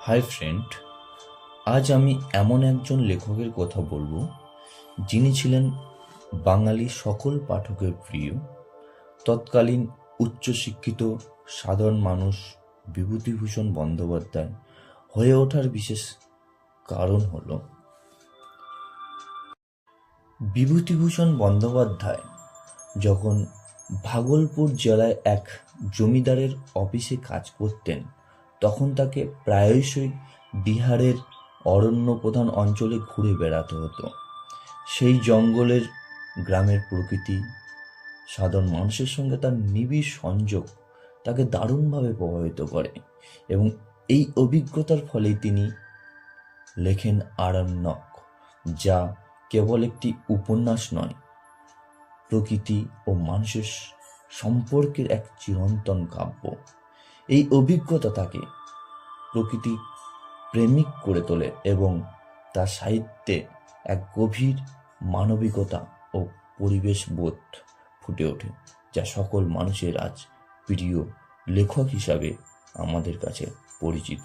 Hi friend, আজ আমি এমন একজন লেখকের কথা বলবো যিনি ছিলেন বাঙালি সকল পাঠকের প্রিয়। তৎকালীন উচ্চশিক্ষিত সাধারণ মানুষ বিভূতিভূষণ বন্দ্যোপাধ্যায় হয়ে ওঠার বিশেষ কারণ হলো বিভূতিভূষণ বন্দ্যোপাধ্যায় যখন ভাগলপুর জেলায় এক জমিদারের অফিসে কাজ করতেন, তখন তাকে প্রায়শই বিহারের অরণ্য প্রধান অঞ্চলে ঘুরে বেড়াতে হতো। সেই জঙ্গলের গ্রামের প্রকৃতি, সাধারণ মানুষের সঙ্গে তার নিবিড় সংযোগ তাকে দারুণভাবে প্রভাবিত করে এবং এই অভিজ্ঞতার ফলেই তিনি লেখেন আরণ্যক, যা কেবল একটি উপন্যাস নয়, প্রকৃতি ও মানুষের সম্পর্কের এক চিরন্তন কাব্য। এই অভিজ্ঞতা তাকে প্রকৃতি প্রেমিক করে তোলে এবং তার সাহিত্যে এক গভীর মানবিকতা ও পরিবেশ বোধ ফুটে ওঠে, যা সকল মানুষের আজ প্রিয় লেখক হিসাবে আমাদের কাছে পরিচিত।